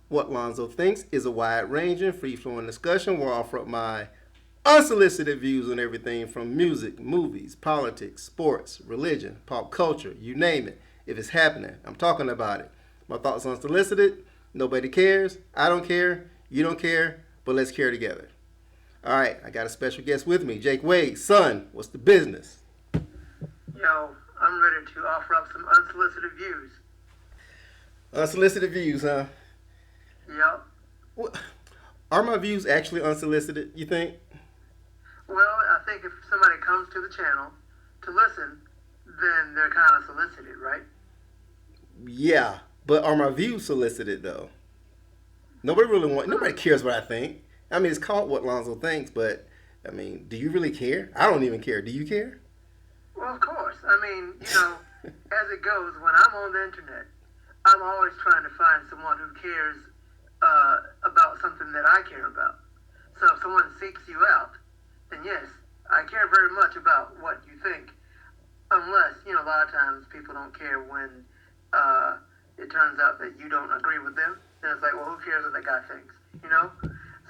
What Lonzo Thinks is a wide-ranging, free-flowing discussion where I offer up my unsolicited views on everything from music, movies, politics, sports, religion, pop culture, you name it. If it's happening, I'm talking about it. My thoughts unsolicited. Nobody cares. I don't care. You don't care. But let's care together. All right, I got a special guest with me, Jake Wade. Son, what's the business? Yo, I'm ready to offer up some unsolicited views. Unsolicited views, huh? Yep. What? Are my views actually unsolicited, you think? Well, I think if somebody comes to the channel to listen, then they're kind of solicited, right? Yeah, but are my views solicited, though? Nobody cares what I think. I mean, it's called What Lonzo Thinks, but, I mean, do you really care? I don't even care. Do you care? Well, of course. I mean, as it goes, when I'm on the internet, I'm always trying to find someone who cares about something that I care about. So if someone seeks you out, then yes, I care very much about what you think. Unless, a lot of times people don't care when it turns out that you don't agree with them. Then it's like, well, who cares what that guy thinks,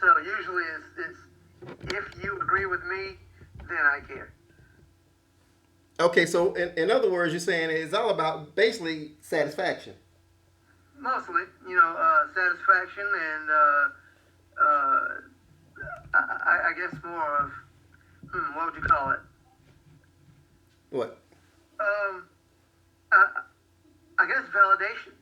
So usually it's if you agree with me, then I care. Okay, so in other words, you're saying it's all about basically satisfaction. Mostly, satisfaction and I guess more of, what would you call it? What? I guess validation,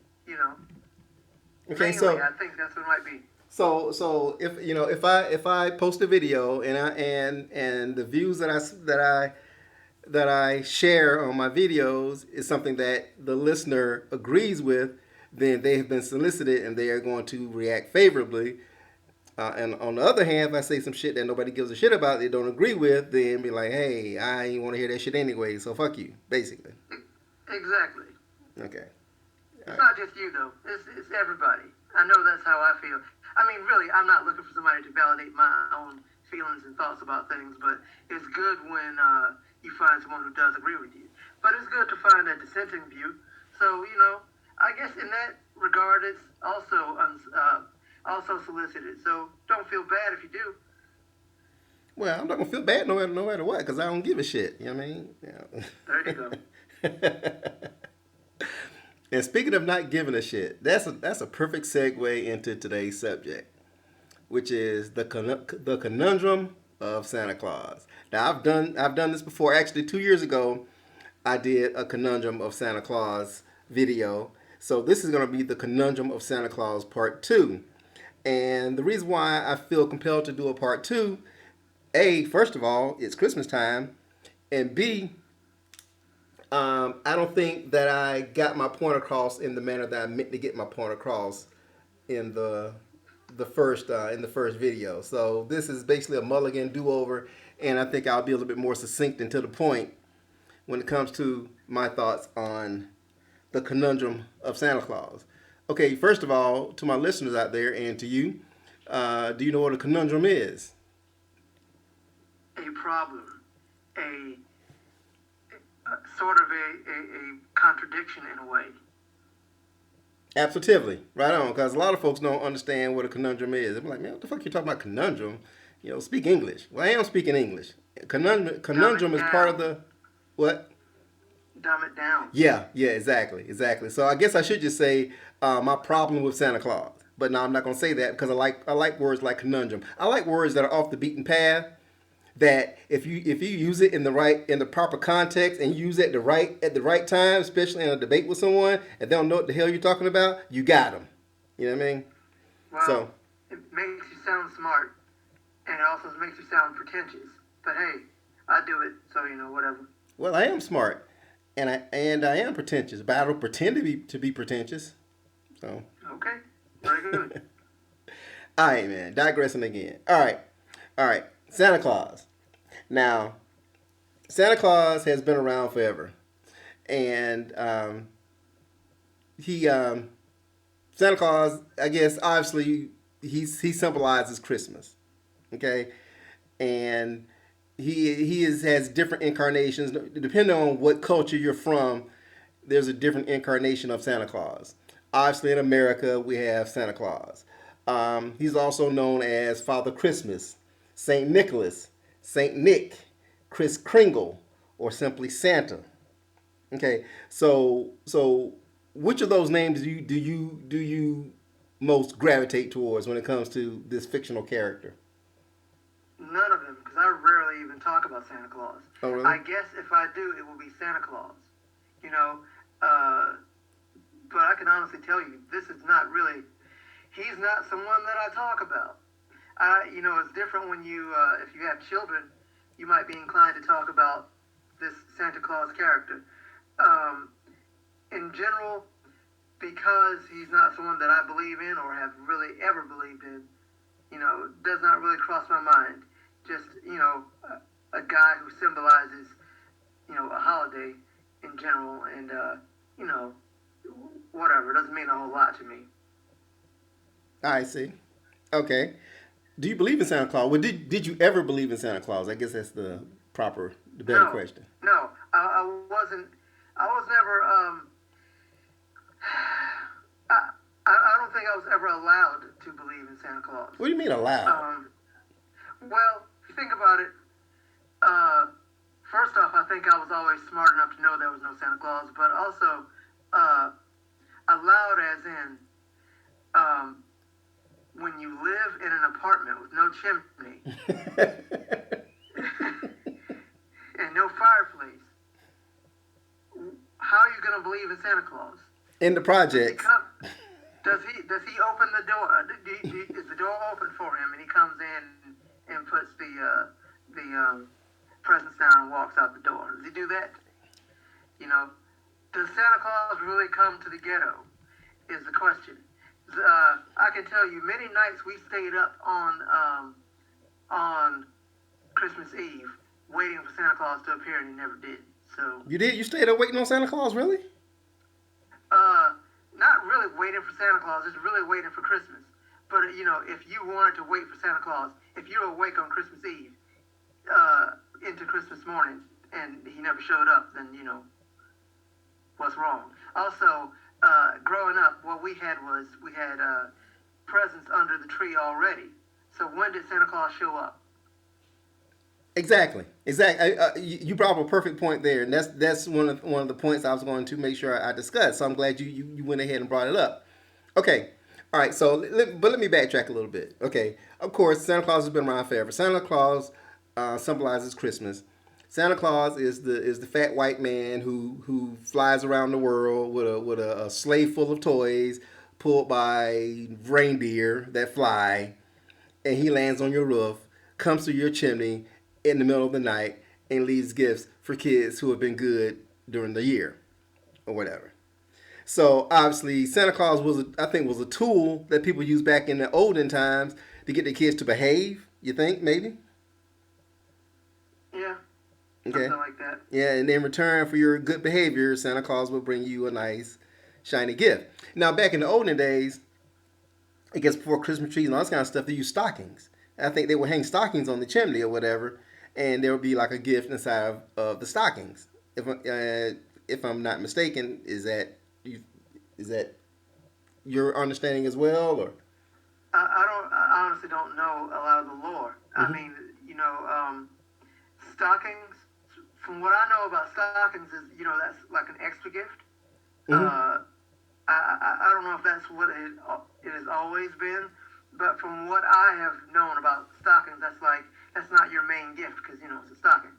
Okay, Mainly, so I think that's what it might be. so if I post a video and the views that I share on my videos is something that the listener agrees with, then they have been solicited and they are going to react favorably. And on the other hand, if I say some shit that nobody gives a shit about, they don't agree with, then be like, hey, I ain't want to hear that shit anyway, so fuck you, basically. Exactly. Okay. It's not just you, though. It's everybody. I know that's how I feel. I mean, really, I'm not looking for somebody to validate my own feelings and thoughts about things, but it's good when you find someone who does agree with you. But it's good to find a dissenting view. So, I guess in that regard, it's also solicited. So don't feel bad if you do. Well, I'm not gonna feel bad no matter what, because I don't give a shit. You know what I mean? Yeah. There you go. And speaking of not giving a shit, that's a perfect segue into today's subject, which is the conundrum of Santa Claus. Now I've done this before. Actually, 2 years ago, I did a conundrum of Santa Claus video. So this is going to be the conundrum of Santa Claus part 2. And the reason why I feel compelled to do a part 2, A, first of all, it's Christmas time, and B, I don't think that I got my point across in the manner that I meant to get my point across in the first video. So this is basically a mulligan do-over, and I think I'll be a little bit more succinct and to the point when it comes to my thoughts on the conundrum of Santa Claus. Okay, first of all, to my listeners out there and to you, do you know what a conundrum is? A problem, a sort of a contradiction in a way. Absolutely, right on. Because a lot of folks don't understand what a conundrum is. They're like, man, what the fuck you talking about conundrum? Speak English. Well, I am speaking English. Conundrum is part of the what? Dumb it down. Yeah, exactly. So I guess I should just say my problem with Santa Claus. But no, I'm not gonna say that because I like words like conundrum. I like words that are off the beaten path. That if you use it in the proper context and use it at the right time, especially in a debate with someone, and they don't know what the hell you're talking about, you got them. You know what I mean? Well, so it makes you sound smart, and it also makes you sound pretentious. But hey, I do it, so whatever. Well, I am smart, and I am pretentious, but I don't pretend to be pretentious. So okay, very good. All right, man. Digressing again. All right. Santa Claus. Now, Santa Claus has been around forever, and Santa Claus, I guess, obviously, he symbolizes Christmas, okay, and has different incarnations depending on what culture you're from. There's a different incarnation of Santa Claus. obviously in America we have Santa Claus. He's also known as Father Christmas, Saint Nicholas, Saint Nick, Kris Kringle, or simply Santa. Okay, so which of those names do you most gravitate towards when it comes to this fictional character? None of them, because I rarely even talk about Santa Claus. Oh, really? I guess if I do, it will be Santa Claus. You know, uh, but I can honestly tell you, this is not really. He's not someone that I talk about. It's different when if you have children, you might be inclined to talk about this Santa Claus character. Um, in general, because he's not someone that I believe in or have really ever believed in, does not really cross my mind. Just, a guy who symbolizes, a holiday in general, and, whatever. It doesn't mean a whole lot to me. I see. Okay. Do you believe in Santa Claus? Well, did you ever believe in Santa Claus? I guess that's the better No, question. no, I wasn't. I was never. I don't think I was ever allowed to believe in Santa Claus. What do you mean allowed? Well, if you think about it, uh, first off, I think I was always smart enough to know there was no Santa Claus, but also allowed as in when you live in an apartment with no chimney and no fireplace, how are you going to believe in Santa Claus? In the project. Does he open the door? Is the door open for him, and he comes in and puts the presents down and walks out the door? Does he do that? Does Santa Claus really come to the ghetto? Is the question. I can tell you, many nights we stayed up on Christmas Eve waiting for Santa Claus to appear, and he never did. So You did? You stayed up waiting on Santa Claus, really? not really waiting for Santa Claus, just really waiting for Christmas. But if you wanted to wait for Santa Claus, if you're awake on Christmas Eve, into Christmas morning, and he never showed up, then what's wrong. Also, growing up, what we had presents under the tree already. So when did Santa Claus show up? Exactly. You brought up a perfect point there, and that's one of the points I was going to make sure I discussed. So I'm glad you went ahead and brought it up. Okay. All right. So, but let me backtrack a little bit. Okay. Of course, Santa Claus has been around forever. Santa Claus symbolizes Christmas. Santa Claus is the fat white man who flies around the world with a sleigh full of toys pulled by reindeer that fly, and he lands on your roof, comes through your chimney in the middle of the night, and leaves gifts for kids who have been good during the year or whatever. So obviously, Santa Claus I think was a tool that people used back in the olden times to get the kids to behave. You think maybe? Yeah, Okay. something like that. Yeah, and in return for your good behavior, Santa Claus will bring you a nice, shiny gift. Now, back in the olden days, I guess before Christmas trees and all this kind of stuff, they used stockings. I think they would hang stockings on the chimney or whatever, and there would be like a gift inside of the stockings. If I'm not mistaken, is that your understanding as well, or? I honestly don't know a lot of the lore. Mm-hmm. I mean, stockings. From what I know about stockings is, that's like an extra gift. Mm-hmm. I don't know if that's what it has always been, but from what I have known about stockings, that's not your main gift because it's a stocking.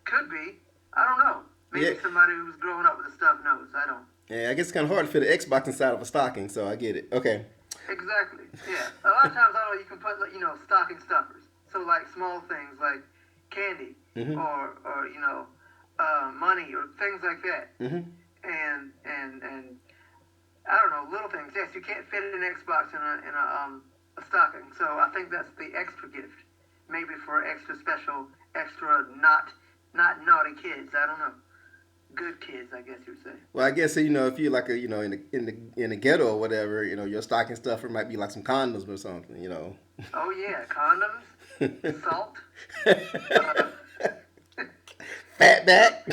Could be. I don't know. Maybe somebody who's growing up with the stuff knows. I don't. Yeah, I guess it's kind of hard to fit an Xbox inside of a stocking, so I get it. Okay. Exactly. Yeah. A lot of times, I know you can put stocking stuffers. So like small things like candy Mm-hmm. or money or things like that. Mm-hmm. And I don't know, little things. Yes, you can't fit an Xbox in a stocking. So I think that's the extra gift, maybe for extra special, extra not naughty kids. I don't know, good kids, I guess you would say. Well, I guess if you're like in the ghetto or whatever, your stocking stuffer might be like some condoms or something. Oh yeah, condoms, salt. Fat back.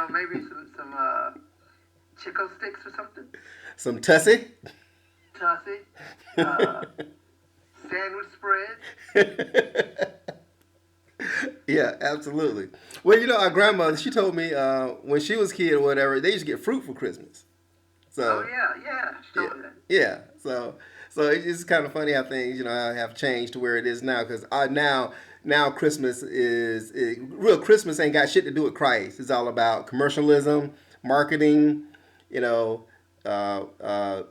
Maybe some Chico sticks or something. Some tussie. Tussie. Uh, Sandwich spread. Yeah, absolutely. Well, our grandmother, she told me when she was a kid or whatever, they used to get fruit for Christmas. Oh So yeah, yeah. She yeah, told me that. yeah. So it's kind of funny how things have changed to where it is now because now Christmas real Christmas ain't got shit to do with Christ. It's all about commercialism, marketing, you know, uh, uh,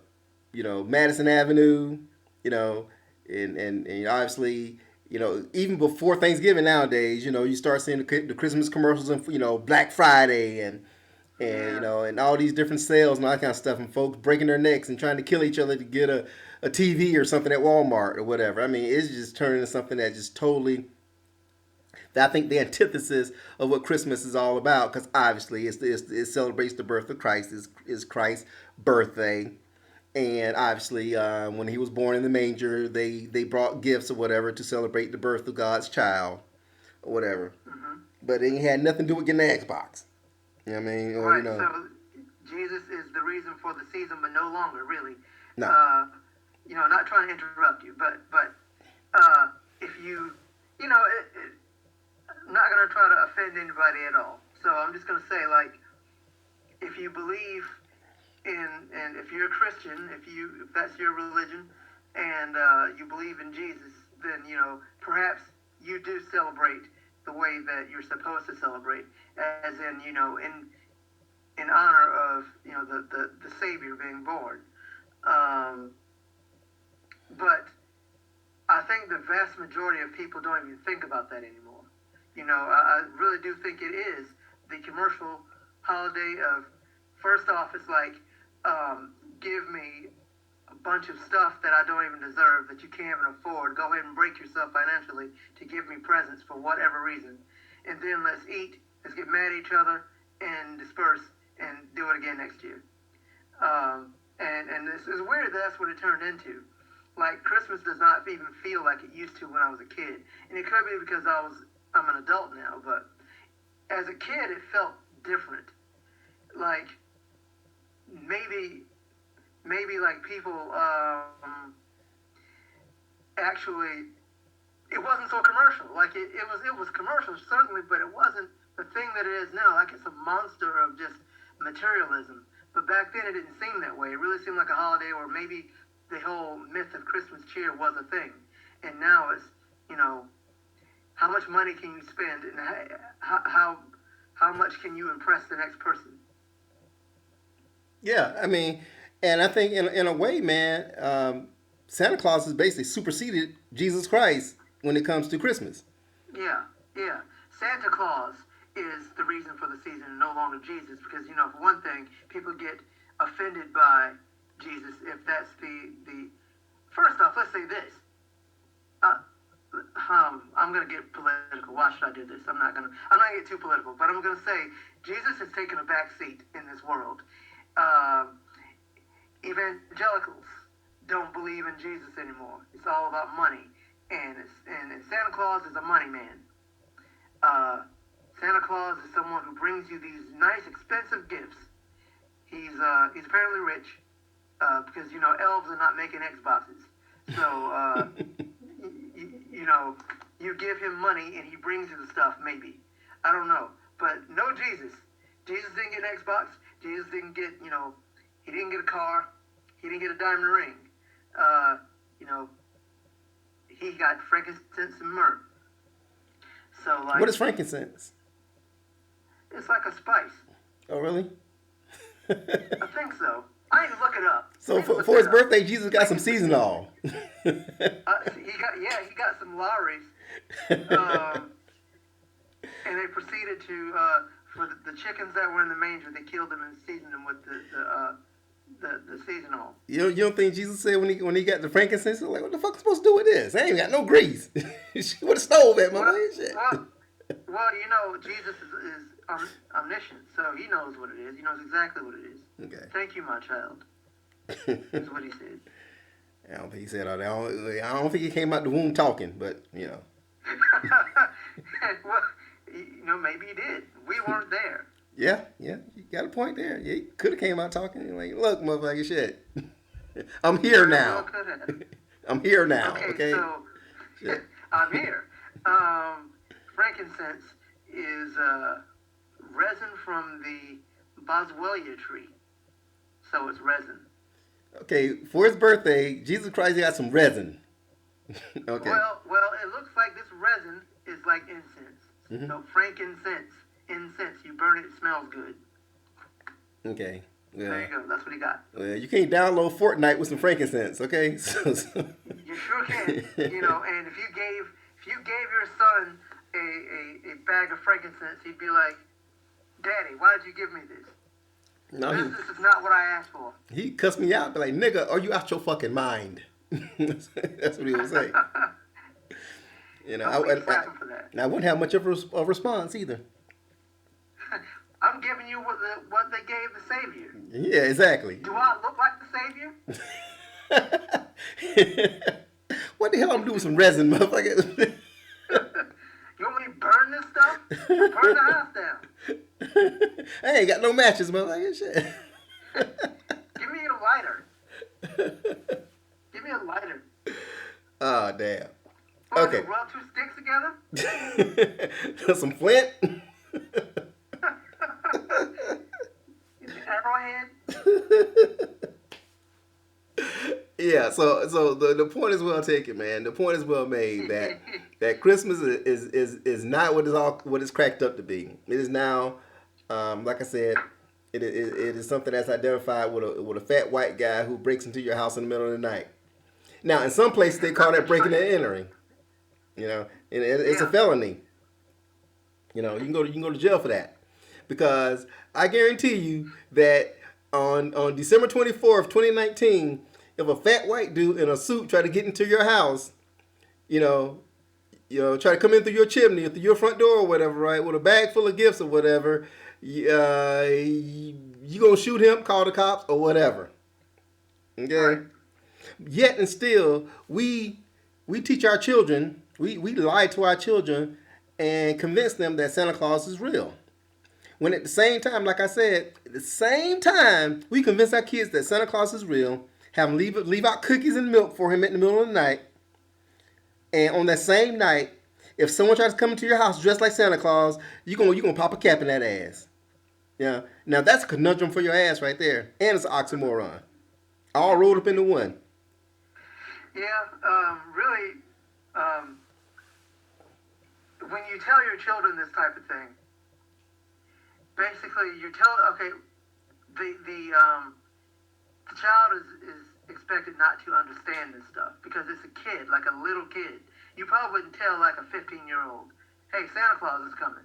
Madison Avenue, you know, and obviously, even before Thanksgiving nowadays, you start seeing the Christmas commercials and Black Friday and Yeah. and all these different sales and all that kind of stuff, and folks breaking their necks and trying to kill each other to get a TV or something at Walmart or whatever. I mean, it's just turning into something that just totally. I think the antithesis of what Christmas is all about, because obviously it celebrates the birth of Christ, is Christ's birthday, and obviously when he was born in the manger, they brought gifts or whatever to celebrate the birth of God's child or whatever. Hmm. But it had nothing to do with getting an Xbox. You know what I mean? Or Right. So Jesus is the reason for the season, but no longer really. no. Not trying to interrupt you, but if you, I'm not gonna try to offend anybody at all. So I'm just gonna say, like, if you believe and if you're a Christian, if that's your religion, and you believe in Jesus, then perhaps you do celebrate the way that you're supposed to celebrate, as in in honor of the Savior being born. Um, but I think the vast majority of people don't even think about that anymore. I really do think it is the commercial holiday of, first off, it's like, give me a bunch of stuff that I don't even deserve, that you can't even afford. Go ahead and break yourself financially to give me presents for whatever reason. And then let's eat, let's get mad at each other, and disperse, and do it again next year. And this is weird that that's what it turned into. Like, Christmas does not even feel like it used to when I was a kid. And it could be because I'm an adult now, but as a kid, it felt different. Like, maybe like people actually, it wasn't so commercial. Like, it was commercial certainly, but it wasn't the thing that it is now. Like, it's a monster of just materialism. But back then it didn't seem that way. It really seemed like a holiday, or maybe the whole myth of Christmas cheer was a thing. And now it's, how much money can you spend, and how much can you impress the next person? Yeah, I mean, and I think in a way, man, Santa Claus has basically superseded Jesus Christ when it comes to Christmas. Yeah, yeah. Santa Claus is the reason for the season and no longer Jesus, because, for one thing, people get offended by Jesus if that's the first off, let's say this. Uh, I'm gonna get political. Why should I do this? I'm not gonna get too political, but I'm gonna say Jesus has taken a back seat in this world. Um, Evangelicals don't believe in Jesus anymore. It's all about money, and Santa Claus is a money man. Uh, Santa Claus is someone who brings you these nice, expensive gifts. He's apparently rich, because elves are not making Xboxes. So you give him money and he brings you the stuff. Maybe, I don't know, but no Jesus. Jesus didn't get an Xbox. Jesus didn't get he didn't get a car. He didn't get a diamond ring. Uh, you know he got frankincense and myrrh. So, like, What is frankincense? it's like a spice. Oh, really? I think so. I need to look it up. So for his birthday, Jesus got some seasonal. He got some lotteries, and they proceeded to for the chickens that were in the manger. They killed them and seasoned them with the seasonal. You don't think Jesus said when he got the frankincense, like, what the fuck am I supposed to do with this? I ain't got no grease. What a stove at, my man. Shit. Well, Jesus is omniscient, so he knows what it is. He knows exactly what it is. Okay. Thank you, my child. Is what he said. I don't think he said all that. I don't think he came out the womb talking, but Well, maybe he did. We weren't there, Yeah, yeah, you got a point there. Yeah, you could have came out talking like, look, motherfucker, shit. I'm here Very well now. could have. I'm here now. Okay, Okay. so Shit. I'm here. Frankincense is resin from the boswellia tree, so it's resin. Okay. For his birthday, Jesus Christ got some resin. Okay. Well, it looks like this resin is like incense. Hmm. So frankincense, incense. You burn it, it smells good. Okay. There Well, you go. That's what he got. well, you can't download Fortnite with some frankincense. Okay. You sure can. You know, and if you gave your son a bag of frankincense, he'd be like, "Daddy, why did you give me this? No, This is not what I asked for." he cussed me out. Be like, nigga, are you out your fucking mind? That's what he would say. You know, Hopefully you slap him for that. I wouldn't have much of a response either. I'm giving you what they gave the Savior. Yeah, exactly. Do I look like the Savior? What the hell I'm doing with some resin, motherfucker? You want me to burn this stuff? Burn the house down. I ain't got no matches, motherfucker. Shit. Give me a lighter. Give me a lighter. Oh, damn. What, Okay. rub two sticks together? Some Flint. Arrowhead? Yeah, so the point is well taken, man. The point is well made that Christmas is not what it's cracked up to be. It is now, like I said, it is something that's identified with a fat white guy who breaks into your house in the middle of the night. Now, in some places they call that breaking and entering. You know, and it's a felony. You know, you can go to jail for that, because I guarantee you that on December 24th, 2019, if a fat white dude in a suit try to get into your house, you know, try to come in through your chimney, through your front door or whatever, right, with a bag full of gifts or whatever, you gonna shoot him, call the cops or whatever. Okay. Right. Yet and still, we teach our children, we lie to our children and convince them that Santa Claus is real. When at the same time, like I said, at the same time, we convince our kids that Santa Claus is real, have them leave out cookies and milk for him in the middle of the night. And on that same night, if someone tries to come into your house dressed like Santa Claus, you gonna pop a cap in that ass. Yeah. Now that's a conundrum for your ass right there. And it's an oxymoron. All rolled up into one. Yeah, really, when you tell your children this type of thing, basically the child is expected not to understand this stuff because it's a kid, like a little kid. You probably wouldn't tell like a 15-year-old, "Hey, Santa Claus is coming."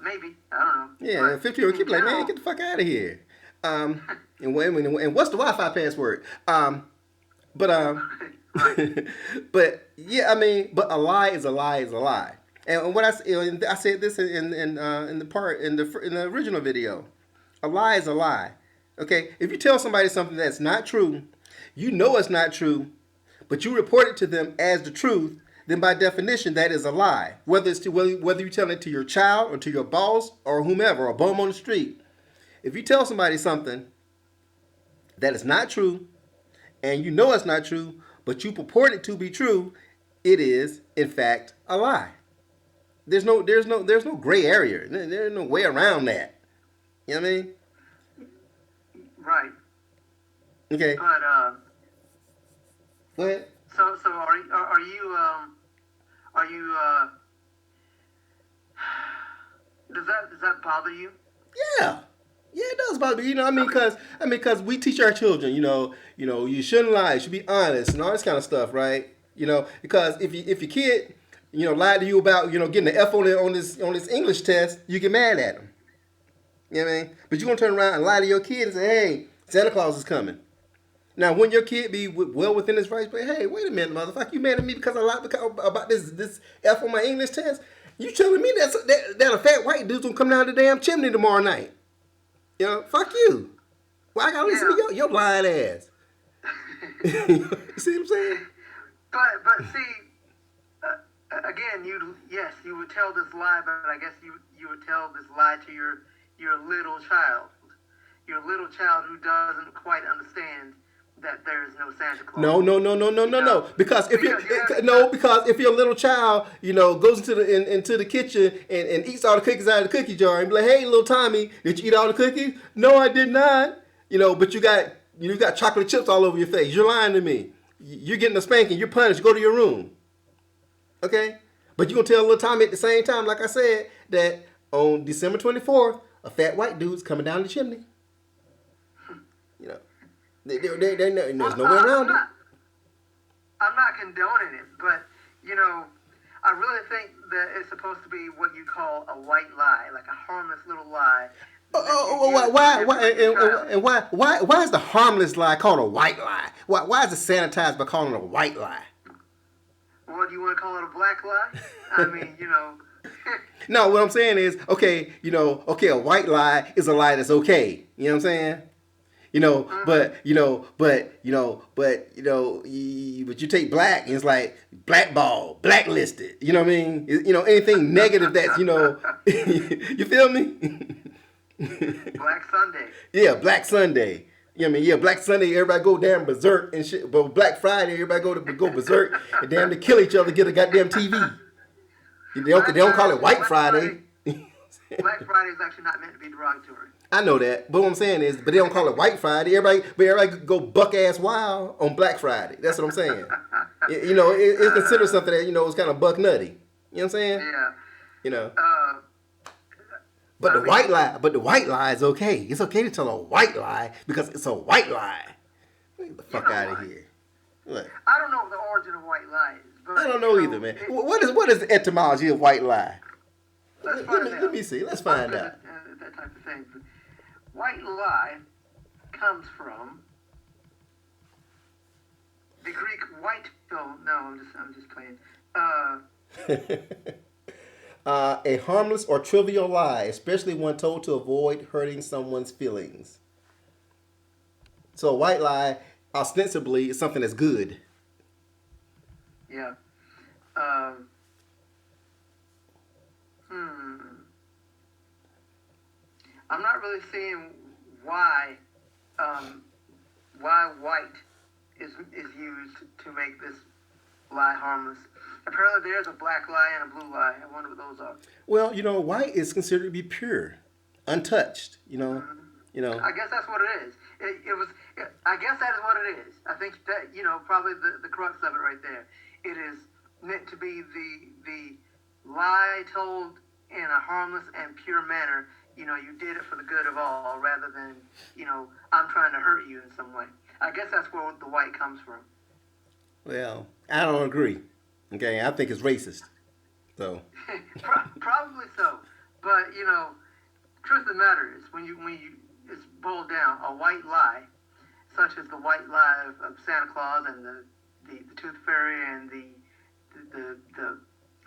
Maybe, I don't know. Yeah, a 50-year-old kid be like, man, get the fuck out of here. And what's the Wi-Fi password? Right. But yeah, I mean, but a lie is a lie is a lie. And what I said this in the original video, a lie is a lie. Okay, if you tell somebody something that's not true, you know it's not true, but you report it to them as the truth, then by definition that is a lie. Whether you're telling it to your child or to your boss or whomever, or a bum on the street, if you tell somebody something that is not true, and you know it's not true, but you purport it to be true, it is in fact a lie. There's no gray area. There's no way around that. You know what I mean? Right. Okay. But Go ahead. so are you does that bother you? Yeah. Yeah, it does bother me. You know, because we teach our children, you shouldn't lie, you should be honest and all this kind of stuff, right? You know, because if your kid, lied to you about, getting an F on this English test, you get mad at him. You know what I mean? But you're gonna turn around and lie to your kid and say, "Hey, Santa Claus is coming." Now, when your kid be well within his rights, but hey, wait a minute, motherfucker, you mad at me because I lied about this F on my English test? You telling me that a fat white dude's gonna come down the damn chimney tomorrow night? Fuck you. Well, I gotta listen to your lying ass. You see what I'm saying? But see, again, you would tell this lie, but I guess you would tell this lie to your little child. Your little child who doesn't quite understand that there is no Santa Claus. No, no, no, no, no, You no, know, no. Because if you because you have no, because if your little child, goes into the kitchen and eats all the cookies out of the cookie jar and be like, "Hey, little Tommy, did you eat all the cookies?" No, I did not. But you got chocolate chips all over your face. You're lying to me. You're getting a spanking. You're punished. Go to your room. Okay? But you gonna tell little Tommy at the same time, like I said, that on December 24th, a fat white dude's coming down the chimney. You know, there's no way around it. I'm not condoning it, but I really think that it's supposed to be what you call a white lie, like a harmless little lie. Why is the harmless lie called a white lie? Why is it sanitized by calling it a white lie? What do you want to call it, a black lie? I mean, No, what I'm saying is, okay, a white lie is a lie that's okay. You know what I'm saying? But you take black and it's like blackball, blacklisted. You know what I mean? Anything negative that's you feel me? Black Sunday. Yeah, Black Sunday. You know what I mean? Yeah, Black Sunday, everybody go damn berserk and shit. But Black Friday, everybody go berserk and damn to kill each other, get a goddamn TV. They don't call it White Friday. Black Friday is actually not meant to be derogatory. I know that, but what I'm saying is, but they don't call it White Friday. Everybody go buck ass wild on Black Friday. That's what I'm saying. It's considered something that is kind of buck nutty. You know what I'm saying? Yeah. You know. But the white lie is okay. It's okay to tell a white lie because it's a white lie. Get the fuck out of here. What? I don't know the origin of white lie is. But, I don't know either, man. What is the etymology of white lie? Let me see. Let's find out. That type of thing. But white lie comes from the Greek white. Oh no, I'm just playing. A harmless or trivial lie, especially one told to avoid hurting someone's feelings. So a white lie, ostensibly, is something that's good. Yeah. I'm not really seeing why white is used to make this lie harmless. Apparently, there's a black lie and a blue lie. I wonder what those are. Well, white is considered to be pure, untouched. I guess that's what it is. I guess that is what it is. I think that probably the crux of it right there. It is meant to be the lie told in a harmless and pure manner. You did it for the good of all, rather than I'm trying to hurt you in some way. I guess that's where the white comes from. Well, I don't agree. Okay, I think it's racist. So probably so, but truth of the matter is when you it's boiled down, a white lie, such as the white lie of Santa Claus and the Tooth Fairy and the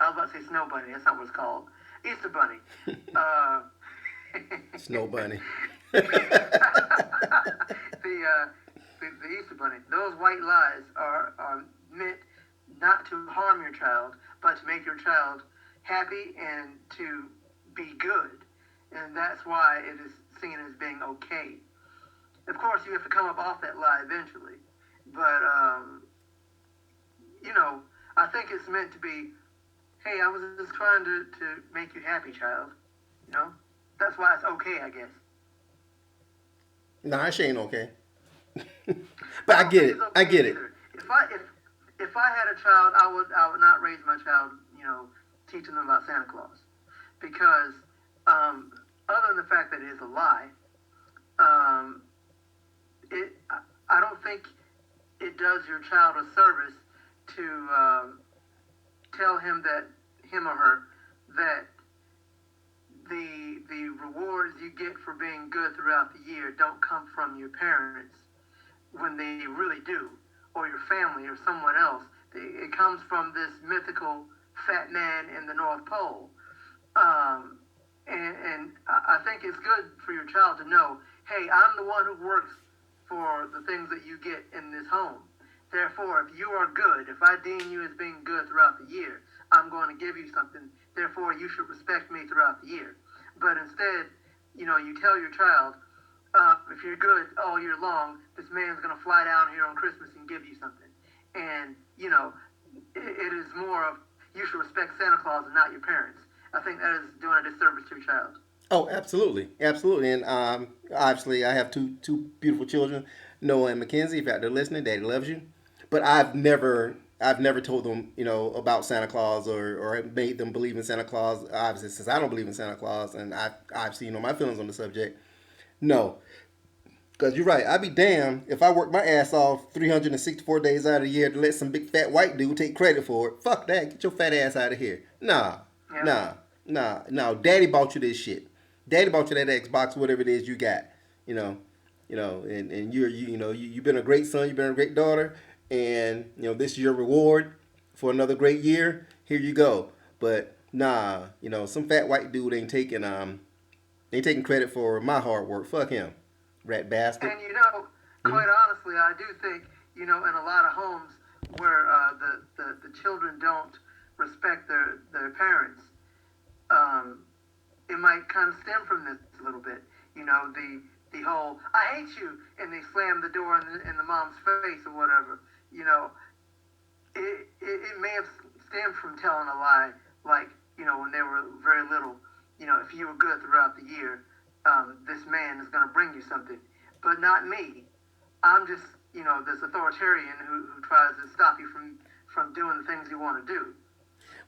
I was about to say Snow Bunny. That's not what it's called. Easter Bunny. Snow Bunny. the Easter Bunny. Those white lies are meant not to harm your child, but to make your child happy and to be good. And that's why it is seen as being okay. Of course, you have to come up off that lie eventually. But, I think it's meant to be, hey, I was just trying to make you happy, child. That's why it's okay, I guess. Nah, it ain't okay. But I get it. I get it. If I had a child, I would not raise my child, teaching them about Santa Claus, because other than the fact that it is a lie, I don't think it does your child a service to tell him or her that the rewards you get for being good throughout the year don't come from your parents when they really do, or your family or someone else. It comes from this mythical fat man in the North Pole. And I think it's good for your child to know, hey, I'm the one who works for the things that you get in this home. Therefore, if you are good, if I deem you as being good throughout the year, I'm going to give you something. Therefore, you should respect me throughout the year. But instead, you tell your child, if you're good all year long, this man's gonna fly down here on Christmas and give you something, and it is more of you should respect Santa Claus and not your parents. I think that is doing a disservice to your child. Oh, absolutely, absolutely, and obviously, I have two beautiful children, Noah and Mackenzie. If you're out there listening, Daddy loves you. But I've never told them, about Santa Claus or made them believe in Santa Claus. Obviously, since I don't believe in Santa Claus, and I obviously my feelings on the subject. No, because you're right. I'd be damned if I work my ass off 364 days out of the year to let some big fat white dude take credit for it. Fuck that. Get your fat ass out of here. Nah, Yeah. nah. Daddy bought you this shit. Daddy bought you that Xbox, whatever it is you got. You know, and you've been a great son. You've been a great daughter, and this is your reward for another great year. Here you go. But nah, some fat white dude ain't taking credit for my hard work. Fuck him, rat bastard. And quite honestly, I do think in a lot of homes where the children don't respect their parents, it might kind of stem from this a little bit. The whole "I hate you" and they slam the door in the mom's face or whatever. It may have stemmed from telling a lie, like when they were very little. If you were good throughout the year, this man is going to bring you something, but not me. I'm just this authoritarian who tries to stop you from doing the things you want to do.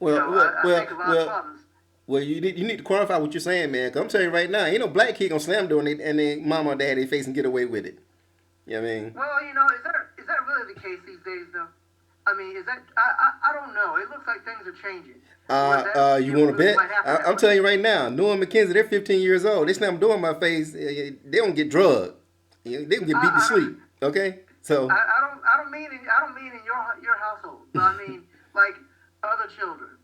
I think a lot of problems. Well, you need to quantify what you're saying, man. Cause I'm telling you right now, ain't no black kid gonna slam the door and they mama or daddy face and get away with it. You know what I mean? Well, is that really the case these days, though? I mean, is that I don't know. It looks like things are changing. You want to bet? I'm telling you right now, Noah and Mackenzie, they're 15 years old. They slam the door in my face. They don't get drugged. They don't get beat to sleep. Okay, so I don't mean in your household. But I mean like other children.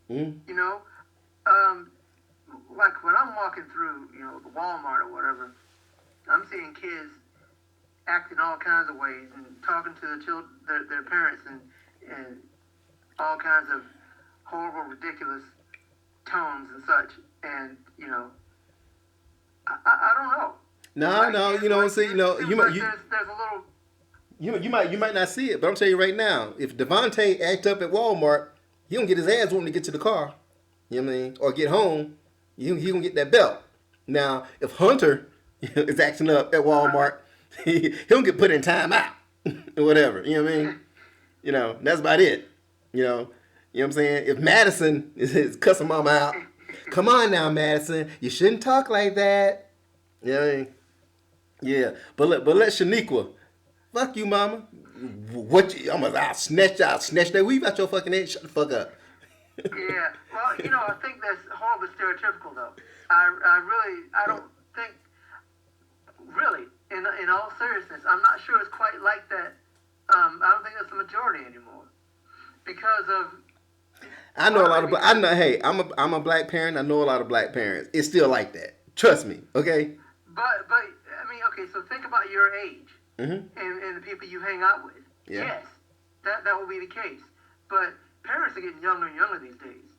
Like when I'm walking through the Walmart or whatever, I'm seeing kids acting all kinds of ways and talking to their parents and all kinds of horrible, ridiculous tones and such. And I don't know. No, see, you there's a little. You might not see it, but I'm telling you right now, if Devontae act up at Walmart, he gonna get his ass whooped to get to the car. You know what I mean? Or get home, he gonna get that belt. Now, if Hunter is acting up at Walmart, he'll get put in timeout or whatever. You know what I mean? That's about it. You know what I'm saying? If Madison is cussing mama out, come on now, Madison, you shouldn't talk like that. You know what I mean? Yeah, but let Shaniqua, fuck you, mama. I'll snatch that weave out your fucking head. Shut the fuck up. Yeah, well, I think that's horribly stereotypical, though. I don't think, really, in all seriousness, I'm not sure it's quite like that. I don't think that's the majority anymore, because of. I know a lot of. Hey, I'm a black parent. I know a lot of black parents. It's still like that. Trust me, okay. But I mean, okay. So think about your age and the people you hang out with. Yeah. Yes, that will be the case. But parents are getting younger and younger these days.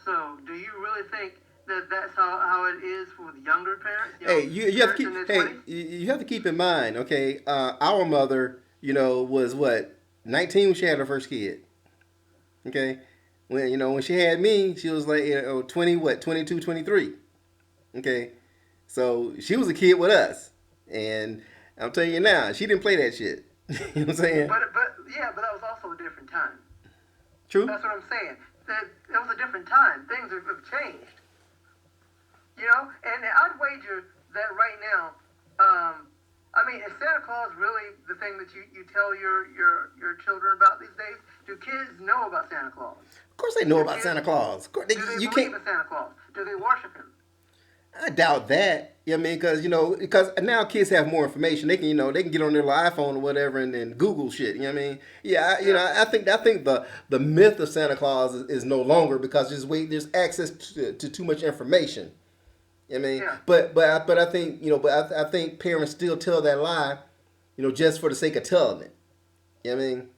So do you really think that that's how it is for the younger parents? Hey, you have to keep in mind, okay. Our mother, was what 19 when she had her first kid. Okay, when she had me, she was like 20, 22, 23. Okay, so she was a kid with us, and I'm telling you now, she didn't play that shit. You know what I'm saying? But that was also a different time. True. That's what I'm saying. It was a different time. Things have changed. And I'd wager that right now, I mean, is Santa Claus really the thing that you tell your children about these days? Do kids know about Santa Claus? Of course they know about Santa Claus. Of course, do they believe in Santa Claus? Do they worship him? I doubt that. You know what I mean? Because now kids have more information. They can they can get on their little iPhone or whatever and Google shit. You know what I mean? Yeah, I think the myth of Santa Claus is no longer because there's access to too much information. You know what I mean? Yeah. But I think I think parents still tell that lie, just for the sake of telling it. You know what I mean?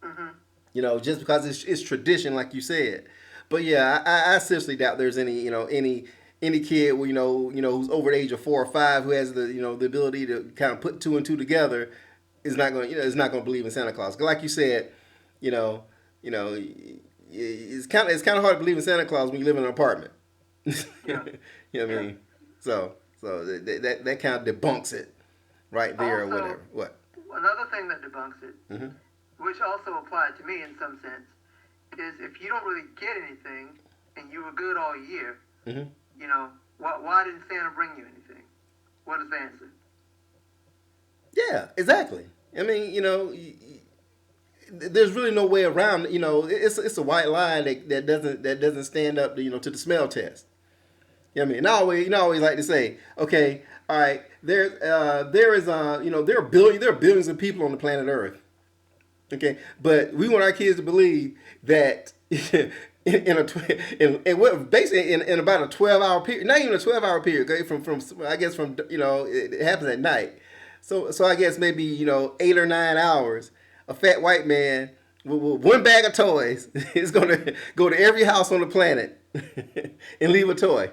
Mm-hmm. Just because it's tradition, like you said. But yeah, I seriously doubt there's any any kid, who's over the age of 4 or 5, who has the ability to kind of put two and two together, is not going to believe in Santa Claus. 'Cause like you said, you know, you know, it's kind of hard to believe in Santa Claus when you live in an apartment. You Yeah. know what I Yeah. mean? So that kind of debunks it right there or Also, whatever. What? another thing that debunks it, Mm-hmm. which also applied to me in some sense, is if you don't really get anything and you were good all year, Mm-hmm. why didn't Santa bring you anything? What is the answer? Yeah, exactly. I mean, there's really no way around. It's a white lie that doesn't stand up to the smell test. You know what I mean? And I always like to say, okay, all right, there are billions of people on the planet Earth. Okay, but we want our kids to believe that basically in about a 12-hour period, not even a 12-hour period, okay, from I guess from it happens at night. So I guess maybe 8 or 9 hours, a fat white man with one bag of toys is gonna go to every house on the planet and leave a toy.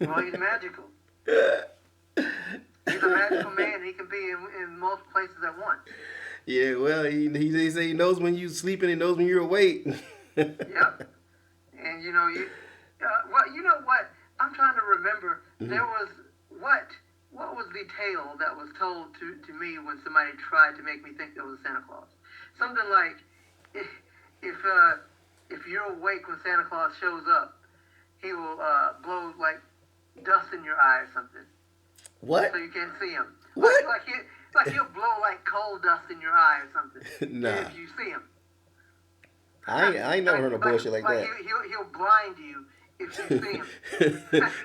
Well, he's magical. He's a magical man. He can be in most places at once. Yeah, well, he say he knows when you're sleeping, he knows when you're awake. Yep. And you know what? I'm trying to remember. Mm-hmm. There was what was the tale that was told to me when somebody tried to make me think there was a Santa Claus? Something like, if you're awake when Santa Claus shows up, he will blow like dust in your eye or something, What? so you can't see him. What? Like he'll blow like coal dust in your eye or something. Nah. If you see him. I ain't never heard of bullshit like that. He'll blind you if you see him.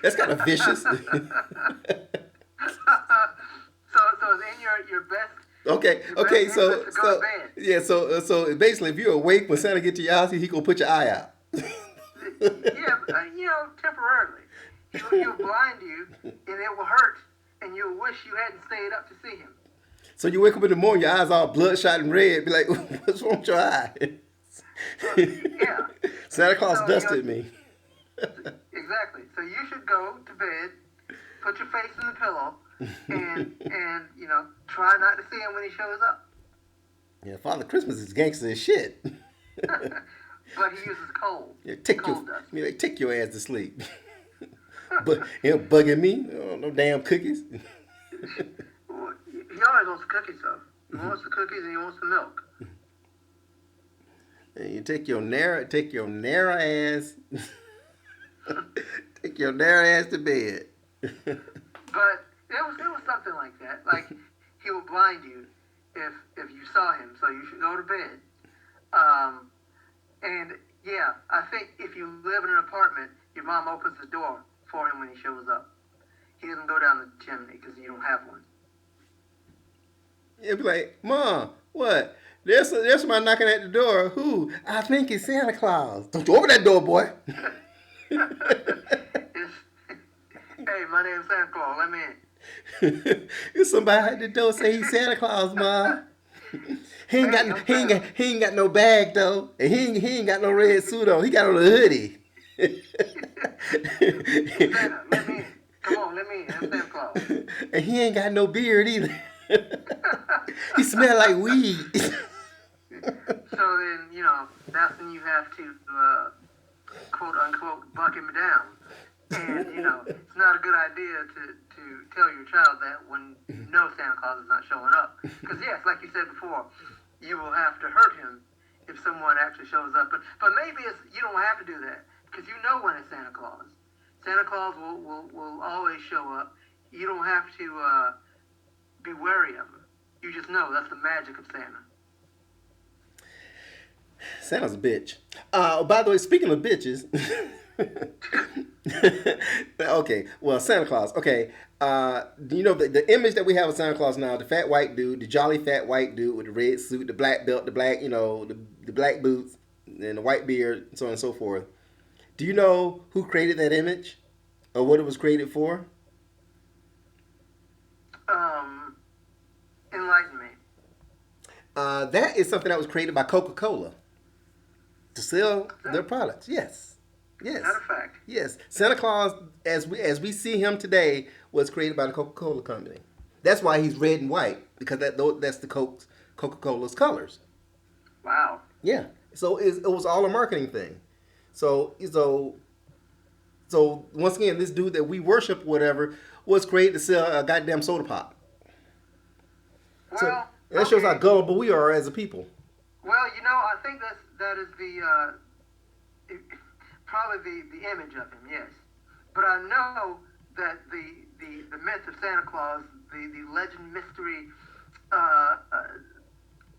That's kind of vicious. So it's in your best. Okay, Your okay, best so interest to go to bed. yeah, so basically, if you're awake when Santa gets to your house, he gonna put your eye out. Yeah, temporarily. He'll blind you, and it will hurt, and you'll wish you hadn't stayed up to see him. So you wake up in the morning, your eyes all bloodshot and red. Be like, what's wrong with your eye? Yeah. Santa Claus So, dusted me. Exactly. So you should go to bed, put your face in the pillow, and try not to see him when he shows up. Yeah, Father Christmas is gangster as shit. But he uses coal. Yeah, Coal dust. take your ass to sleep. But bugging me, no damn cookies. Well, he always wants the cookies, though. He wants the cookies and he wants the milk. And you take your narrow ass, take your narrow ass to bed. But there was something like that. Like he will blind you if you saw him, so you should go to bed. And yeah, I think if you live in an apartment, your mom opens the door for him when he shows up. He doesn't go down the chimney because you don't have one. It'd be like, Mom, what? There's somebody knocking at the door. Who? I think it's Santa Claus. Don't you open that door, boy. Hey, my name's Santa Claus. Let me in. It's somebody at the door say he's Santa Claus, Mom. He ain't got no bag though, and he ain't got no red suit on. He got on a hoodie. Santa, let me in. Come on, let me in. I'm Santa Claus. And he ain't got no beard either. He smell like weed. So then, that's when you have to, quote unquote, buck him down. And, it's not a good idea to tell your child that when you know Santa Claus is not showing up. Because, yes, like you said before, you will have to hurt him if someone actually shows up. But maybe you don't have to do that because you know when it's Santa Claus. Santa Claus will always show up. You don't have to be wary of him. You just know that's the magic of Santa. Santa's a bitch. By the way, speaking of bitches. Okay, well, Santa Claus. Okay, the image that we have of Santa Claus now, the fat white dude, the jolly fat white dude with the red suit, the black belt, the black, the black boots, and the white beard, so on and so forth. Do you know who created that image, or what it was created for? Enlighten me. That is something that was created by Coca-Cola to sell their products. Yes. Is that Yes. a fact? Yes. Santa Claus, as we see him today, was created by the Coca-Cola company. That's why he's red and white because that's the Coca-Cola's colors. Wow. Yeah. So it was all a marketing thing. So once again, this dude that we worship, whatever, was created to sell a goddamn soda pop. So Well, that shows how okay. gullible we are as a people. Well, I think that is it, probably the image of him, yes. But I know that the myth of Santa Claus, the legend mystery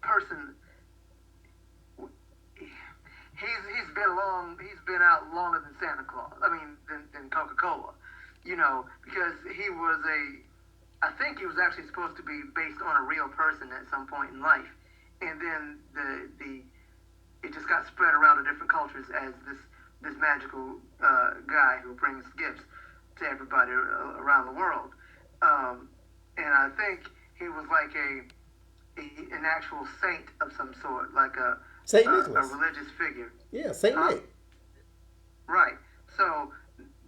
person, he's been out longer than Santa Claus. I mean, than Coca Cola, because he was I think he was actually supposed to be based on a real person at some point in life, and then the it just got spread around to different cultures as this magical guy who brings gifts to everybody around the world. And I think he was like an actual saint of some sort, like Saint a Nicholas. religious figure. Yeah, Saint Huh? Nick. Right. So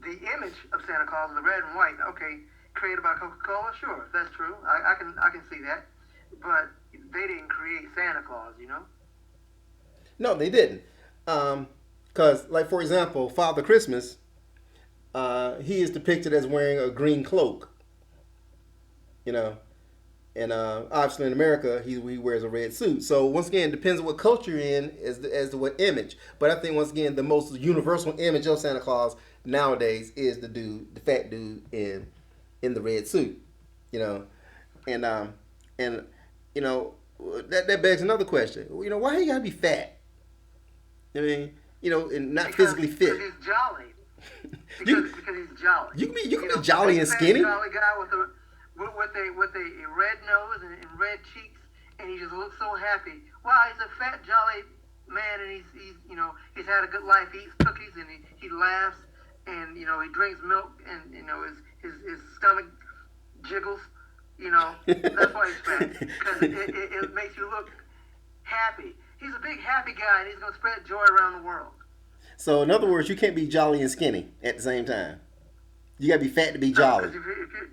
the image of Santa Claus, the red and white, okay, created by Coca-Cola, sure, if that's true, I can see that. But they didn't create Santa Claus. No, they didn't. Because, like, for example, Father Christmas, he is depicted as wearing a green cloak, you know. And obviously in America, he wears a red suit. So once again, it depends on what culture you're in as to what image. But I think once again, the most universal image of Santa Claus nowadays is the fat dude in the red suit, you know, and and you know that begs another question. Why you gotta be fat? I mean, and not physically Because fit. he's jolly. you Because he's jolly. you can be jolly Big and fat skinny. jolly guy with a red nose and red cheeks, and he just looks so happy. Wow, he's a fat jolly man, and he's had a good life. He eats cookies and he laughs, and he drinks milk, and his stomach jiggles. That's why he's fat, because it makes you look happy. He's a big happy guy, and he's gonna spread joy around the world. So in other words, you can't be jolly and skinny at the same time. You gotta be fat to be No, jolly. because if you're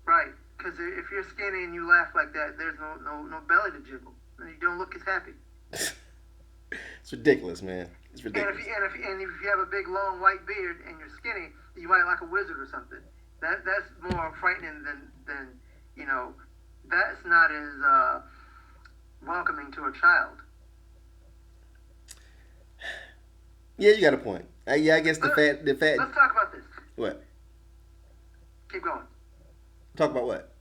right, because if you're skinny and you laugh like that, there's no belly to jiggle, and you don't look as happy. It's ridiculous, man. It's And ridiculous. if you have a big long white beard and you're skinny, you might like a wizard or something. That's more frightening than that's not as welcoming to a child. Yeah, you got a point. Yeah, I guess the fat. Let's talk about this. What? Keep going. Talk about what?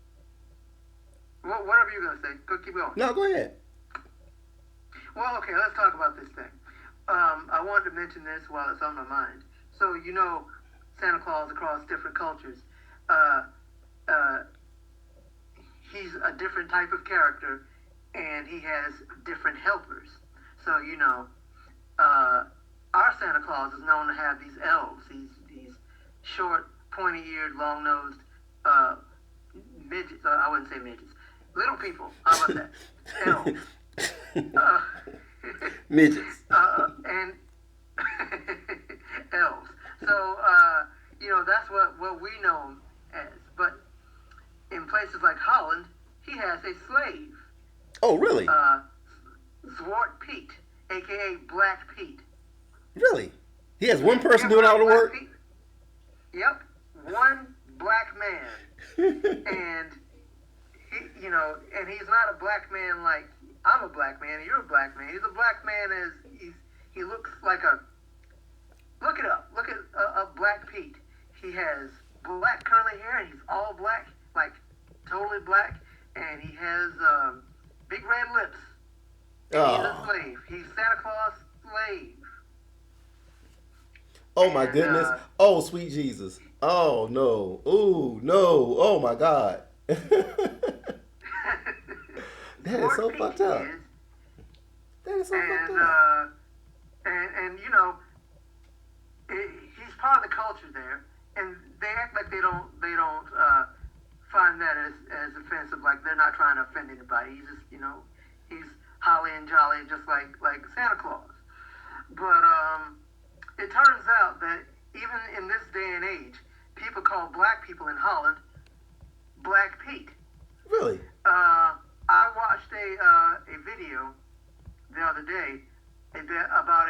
Whatever you're gonna say, keep going. No, go ahead. Well, okay, let's talk about this thing. I wanted to mention this while it's on my mind. So Santa Claus across different cultures. Uh, uh, he's a different type of character, and he has different helpers. So our Santa Claus is known to have these elves, these short, pointy-eared, long-nosed midgets. I wouldn't say midgets. Little people. How about that? Elves. Uh, Midgets. and elves. So that's what we know him as. But in places like Holland, he has a slave, Oh, really? Zwart Piet, aka Black Pete. Really? He has one person doing all the Black work. Pete? Yep, one black man, and and he's not a black man like I'm a black man and you're a black man. He's a black man as he looks like a. Look it up. Look at a Black Pete. He has black curly hair and he's all black, like totally black, and he has big red lips. And he's a Oh. slave. He's Santa Claus slave. Oh my And, goodness. Oh sweet Jesus. Oh no. Oh no. Oh my God. That is so Pete fucked up. is, That is so fucked and up. and he's part of the culture there, and they act like they don't find that as offensive, like they're not trying to offend anybody. He's just he's holly and jolly, just like Santa Claus. But it turns out that even in this day and age, people call black people in Holland Black Pete. Really? I watched a video the other day about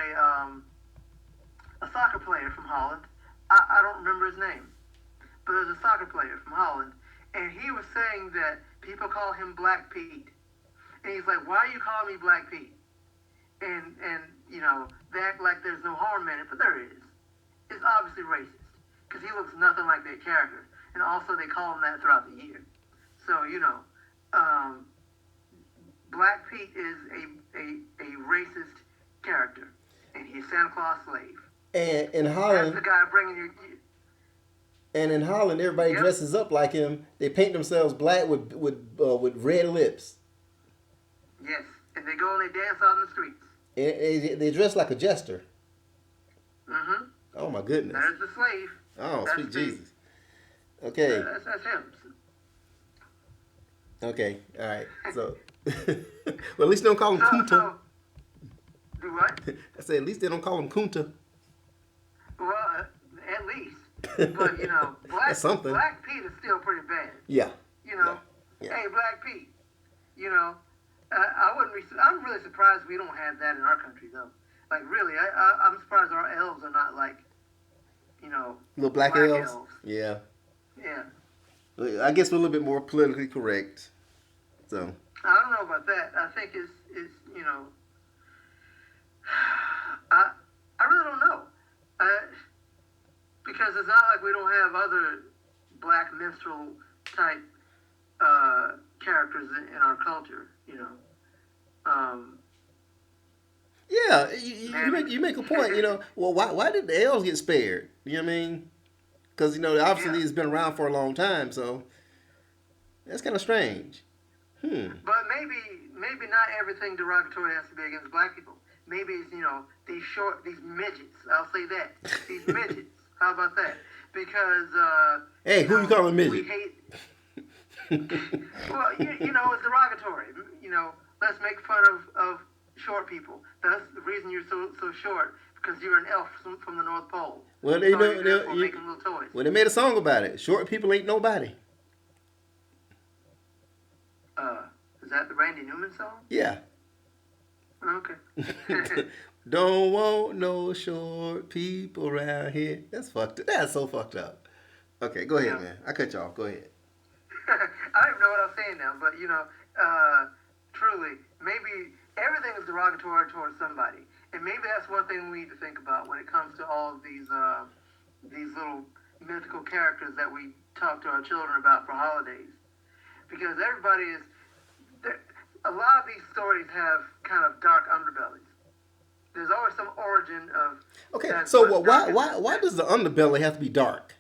a soccer player from Holland. I don't remember his name, but there's a soccer player from Holland, and he was saying that people call him Black Pete, and he's like, "Why are you calling me Black Pete?" And you know, they act like there's no harm in it, but there is. It's obviously racist because he looks nothing like their character, and also they call him that throughout the year. So you know, Black Pete is a racist character, and he's Santa Claus' slave. And in That's Holland, the guy bringing you. and in Holland, everybody Yep. dresses up like him. They paint themselves black with red lips, Yes, and they go and they dance out in the streets. and they dress like a jester. Mm-hmm. Oh my goodness! There's the slave. Oh, That's sweet the- Jesus. Okay, That's him. okay, all right. So, well, at least they don't call him So, Kunta. do what? I said at least they don't call him Kunta. Well, at least. But, you know, That's something. Black Pete is still pretty bad. Yeah. You know, Yeah. hey, Black Pete, you know, I wouldn't be, I'm really surprised we don't have that in our country, though. Like, really, I'm surprised our elves are not like, you know, Little black elves. Yeah. Yeah. I guess we're a little bit more politically correct. So. I don't know about that. I think it's you know, I really don't know. Because it's not like we don't have other black minstrel type characters in our culture, you know. Yeah, you make a point. You know, well, why did the elves get spared? You know what I mean? Because you know, obviously it's been around for a long time, so that's kind of strange. But maybe not everything derogatory has to be against black people. Maybe it's, you know, these midgets. I'll say that. These midgets. How about that? Because Hey, who you calling midget? We hate. Well, you know, it's derogatory. You know, let's make fun of short people. That's the reason you're so short, because you're an elf from the North Pole. Well, they So know. you're therefore making little toys. Well, they made a song about it. Short people ain't nobody. Is that the Randy Newman song? Yeah. Okay. Don't want no short people around here. That's fucked up. That's so fucked up. Okay, go ahead, man. I cut you off. Go ahead. I don't even know what I'm saying now, but you know, truly, maybe everything is derogatory towards somebody, and maybe that's one thing we need to think about when it comes to all of these little mythical characters that we talk to our children about for holidays, because everybody is. A lot of these stories have kind of dark underbellies. There's always some origin of. Okay, so why does the underbelly have to be dark?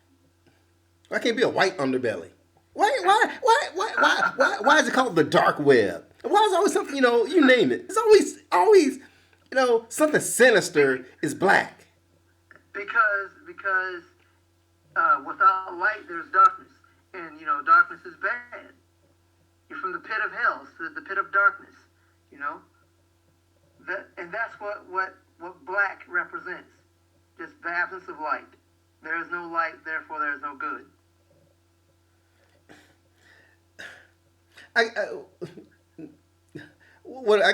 Why can't it be a white underbelly? Why is it called the dark web? Why is it always something, you know, you name it? It's always, you know, something sinister is black. Because without light there's darkness, and you know darkness is bad. You're from the pit of hell, so the pit of darkness, you know. And that's what black represents, just the absence of light. There is no light, therefore there is no good. I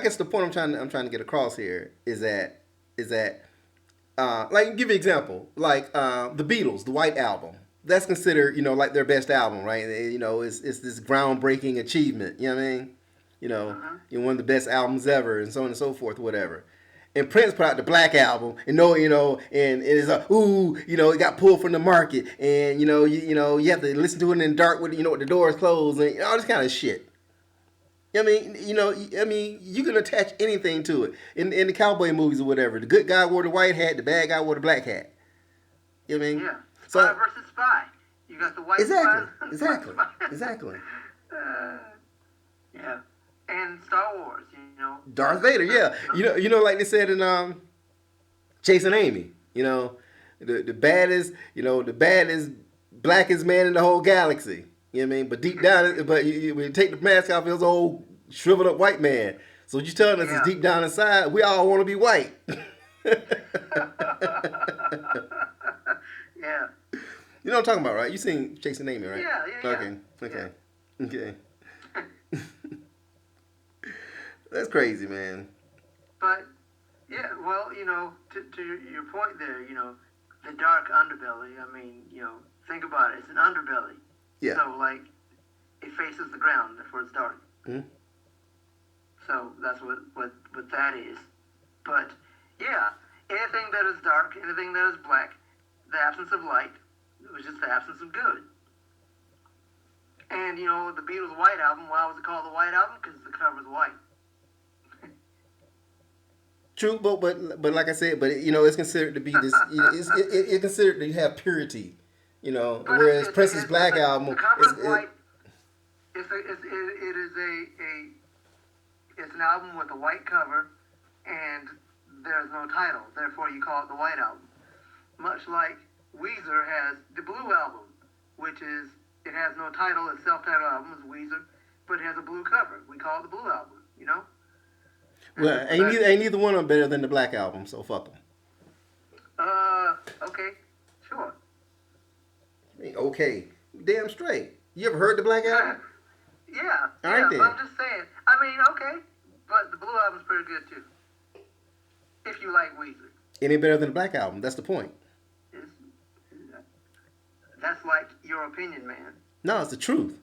guess the point I'm trying to get across here is that like, give you an example, like the Beatles, the White Album. That's considered, you know, like their best album, right? You know, it's this groundbreaking achievement. You know what I mean? You know, one of the best albums ever, and so on and so forth, whatever. And Prince put out the Black Album, and and it's you know, it got pulled from the market, and you know, you have to listen to it in the dark with with the doors closed, and all this kind of shit. I mean, you can attach anything to it in the cowboy movies or whatever. The good guy wore the white hat, the bad guy wore the black hat. You know what I mean? Yeah. So, spy versus spy. You got the white spy. Exactly. Yeah. And Star Wars, you know. Darth Vader, yeah. You know, like they said in Chasing Amy. You know, the baddest blackest man in the whole galaxy. You know what I mean? But deep down, when you take the mask off, he's an old shriveled up white man. So what you telling us is deep down inside, we all want to be white. Yeah. You know what I'm talking about, right? You seen Chasing Amy, right? Yeah, yeah, yeah. Okay, Yeah. okay, okay. That's crazy, man. But yeah, well, to your point there, the dark underbelly. I mean, think about it. It's an underbelly. Yeah. So like, it faces the ground, therefore it's dark. Mm-hmm. So that's what that is. But yeah, anything that is dark, anything that is black, the absence of light, it was just the absence of good. And the Beatles' White Album. Why was it called the White Album? Because the cover's white. True, but like I said, but it's considered to be this. It's considered to have purity. But Whereas Prince's Black the Album cover is is white. It is it's an album with a white cover, and there's no title. Therefore, you call it the White Album. Much like Weezer has the Blue Album, which is it has no title. It's self-titled album is Weezer, but it has a blue cover. We call it the Blue Album. well, ain't neither one of them better than the Black Album. So fuck them. Okay, sure. Okay, damn straight. You ever heard the Black Album? Yeah, All right, but then. I'm just saying. I mean, okay, but the Blue Album's pretty good too. If you like Weezer, Any better than the Black Album? That's the point. it's, that's like your opinion, man. No, it's the truth.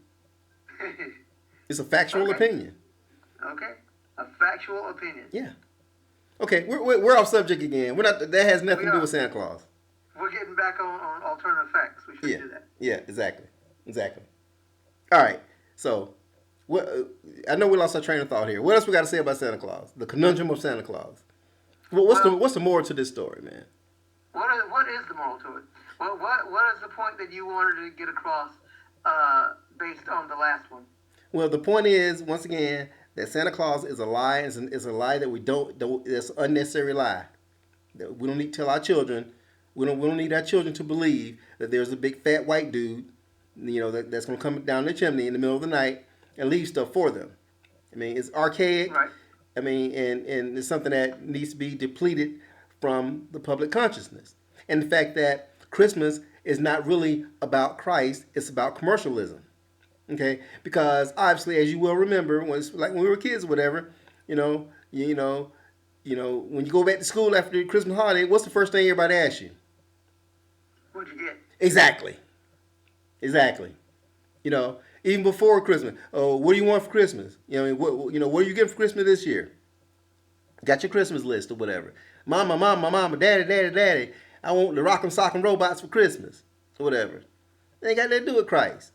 It's a factual Okay. opinion. Okay, a factual opinion. Yeah. Okay, we're off subject again. We're not. That has nothing to do with Santa Claus. We're getting back on alternative facts. We should Yeah. do that. Yeah. Exactly. All right. So, what? I know we lost our train of thought here. What else we got to say about Santa Claus? The conundrum of Santa Claus. What's the moral to this story, man? What is the moral to it? What is the point that you wanted to get across based on the last one? Well, the point is, once again, that Santa Claus is a lie. It's a lie that we don't. It's an unnecessary lie. That we don't need to tell our children. We don't need our children to believe that there's a big fat white dude, that's going to come down the chimney in the middle of the night and leave stuff for them. I mean, it's archaic. Right. I mean, and it's something that needs to be depleted from the public consciousness. And the fact that Christmas is not really about Christ, it's about commercialism. Okay, because obviously, as you will remember, when we were kids, or whatever, when you go back to school after the Christmas holiday, what's the first thing everybody asks you? What'd you get? Exactly. Even before Christmas, oh, what do you want for Christmas? What are you getting for Christmas this year? Got your Christmas list or whatever. Mama, daddy, I want the rock'em sock'em robots for Christmas or whatever. They ain't got nothing to do with Christ.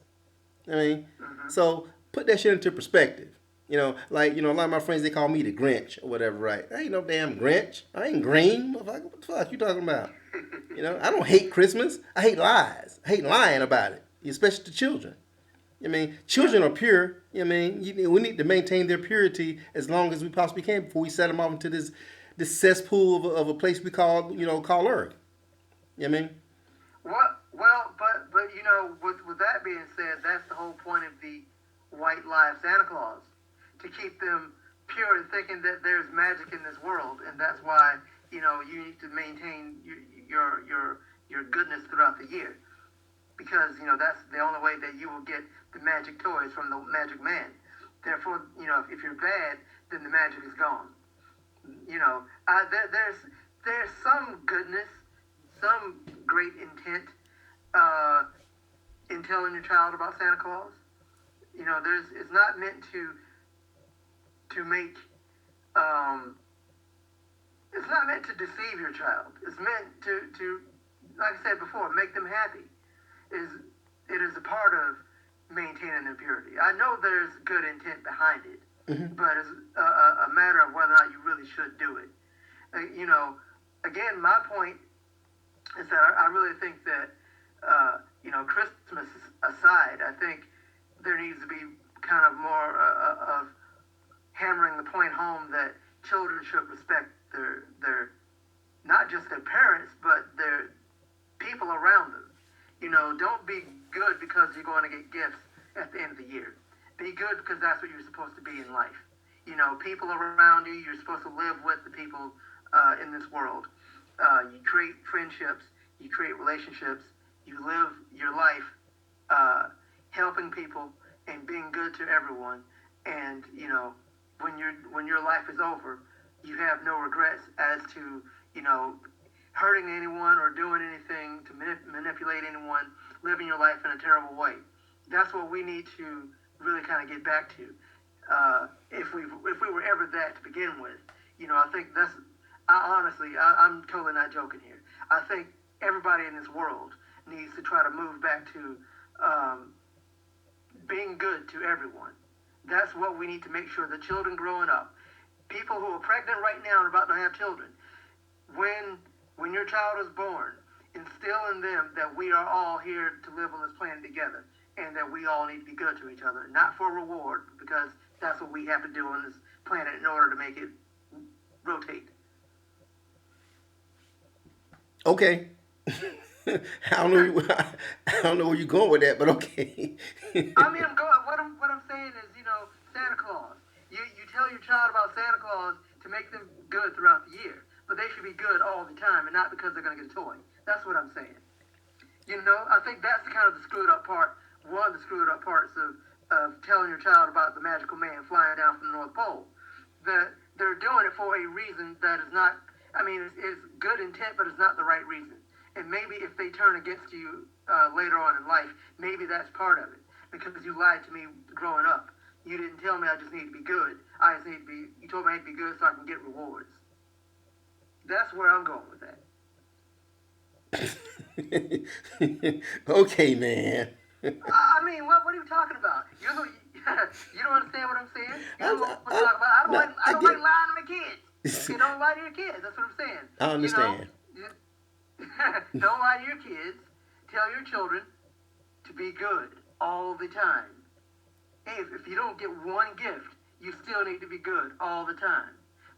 So put that shit into perspective. A lot of my friends, they call me the Grinch or whatever, right? I ain't no damn Grinch. I ain't green. Motherfucker, what the fuck you talking about? I don't hate Christmas. I hate lies. I hate lying about it, especially to children. Children are pure. We need to maintain their purity as long as we possibly can before we set them off into this cesspool of a place we call Earth. You know what I mean? Well, but with that being said, that's the whole point of the white lie of Santa Claus, to keep them pure and thinking that there's magic in this world, and that's why you need to maintain your goodness throughout the year, because that's the only way that you will get the magic toys from the magic man. Therefore, if you're bad, then the magic is gone. There's some goodness, some great intent in telling your child about Santa Claus. It's not meant to make it's not meant to deceive your child. It's meant to like I said before, make them happy. It is a part of maintaining their purity. I know there's good intent behind it, but it's a matter of whether or not you really should do it. Again, my point is that I really think that Christmas aside, I think there needs to be kind of more of hammering the point home that children should respect their not just their parents, but their people around them. Don't be good because you're going to get gifts at the end of the year. Be good because that's what you're supposed to be in life. People around you, you're supposed to live with the people in this world. You create friendships, you create relationships, you live your life uh, helping people and being good to everyone. And when your life is over, you have no regrets as to you know hurting anyone or doing anything to manipulate anyone, living your life in a terrible way. That's what we need to really kind of get back to. If we were ever that to begin with, I think that's. I'm totally not joking here. I think everybody in this world needs to try to move back to um, being good to everyone. That's what we need to make sure the children growing up, people who are pregnant right now and about to have children, when when your child is born, instill in them that we are all here to live on this planet together and that we all need to be good to each other, not for reward, because that's what we have to do on this planet in order to make it rotate. Okay. I don't know. I don't know where you're going with that, but okay. I mean, I'm going. What I'm saying is, Santa Claus. You tell your child about Santa Claus to make them good throughout the year, but they should be good all the time, and not because they're going to get a toy. That's what I'm saying. I think that's kind of the screwed up part. One of the screwed up parts of telling your child about the magical man flying down from the North Pole. That they're doing it for a reason that is not. I mean, it's good intent, but it's not the right reason. And maybe if they turn against you later on in life, maybe that's part of it. Because you lied to me growing up. You didn't tell me I just need to be good. I just need to be. You told me I need to be good so I can get rewards. That's where I'm going with that. Okay, man. I mean, what are you talking about? You don't understand what I'm saying. You don't know what I'm talking about. No, I I don't get. like lying to my kids. You don't lie to your kids. That's what I'm saying. I understand. You don't lie to your kids. Tell your children to be good all the time. Hey, if you don't get one gift, you still need to be good all the time.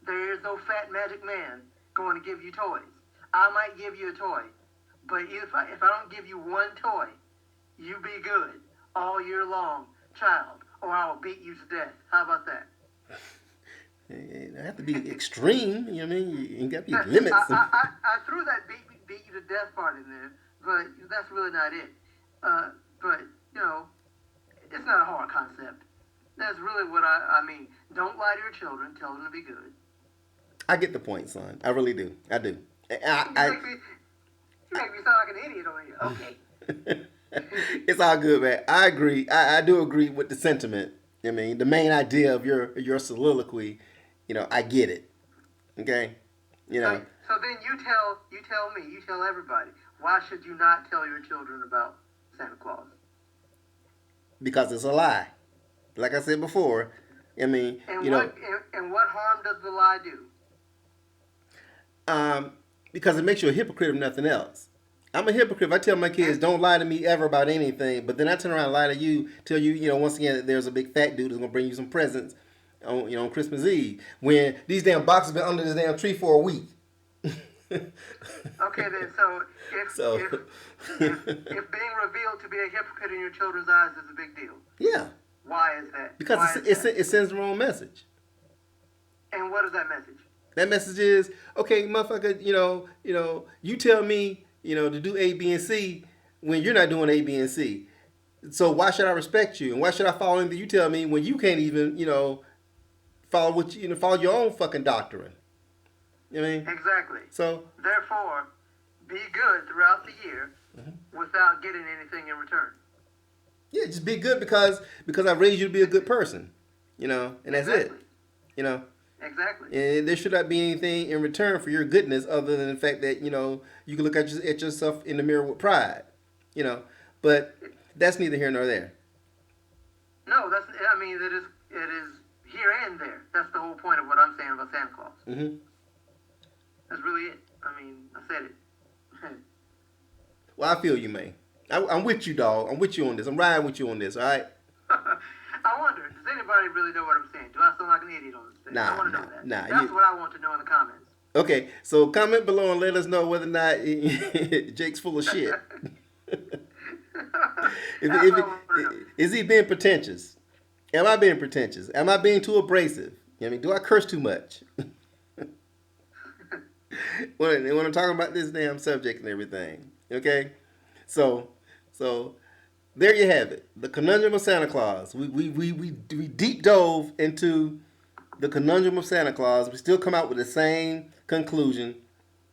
There is no fat magic man going to give you toys. I might give you a toy, but if I don't give you one toy, you be good all year long, child, or I will beat you to death. How about that? It have to be extreme. You know what I mean? You got to I, be limits. I threw that beat you to death part in there, but that's really not it. But it's not a hard concept. That's really what I mean. Don't lie to your children. Tell them to be good. I get the point, son. I really do. I do. You make me sound like an idiot over here. Okay. It's all good, man. I agree. I do agree with the sentiment. I mean, the main idea of your soliloquy, I get it. Okay, So then you tell everybody. Why should you not tell your children about Santa Claus? because it's a lie. Like I said before, I mean, And what harm does the lie do? because it makes you a hypocrite if nothing else. I'm a hypocrite. If I tell my kids don't lie to me ever about anything, but then I turn around and lie to you, tell you, once again that there's a big fat dude who's gonna bring you some presents on Christmas Eve when these damn boxes been under this damn tree for a week. Okay, then. So if So if being revealed to be a hypocrite in your children's eyes is a big deal, yeah, why is that? because Why is that? it sends the wrong message. And what is that message? That message is, okay, motherfucker, you tell me, to do A, B, and C when you're not doing A, B, and C. So why should I respect you? And why should I follow anything you tell me when you can't even, follow your own fucking doctrine? You know what I mean? Exactly. So Therefore, be good throughout the year without getting anything in return. yeah, just be good because I raised you to be a good person, and that's it, Exactly. you know. Exactly. And there should not be anything in return for your goodness other than the fact that, you can look at yourself in the mirror with pride, But that's neither here nor there. No, I mean, it is here and there. That's the whole point of what I'm saying about Santa Claus. Mm-hmm. That's really it. I mean, I said it. Well, I feel you, man. I'm with you, dog. I'm with you on this. I'm riding with you on this, all right? I wonder, does anybody really know what I'm saying? Do I sound like an idiot on this thing? Nah, I want to know that. nah, That's what I want to know in the comments. Okay, so comment below and let us know whether or not Jake's full of shit. Is he being pretentious? Am I being pretentious? Am I being too abrasive? Do I curse too much? when I'm talking about this damn subject and everything. Okay, so so there you have it, the conundrum of Santa Claus. We deep dove into the conundrum of Santa Claus. We still come out with the same conclusion,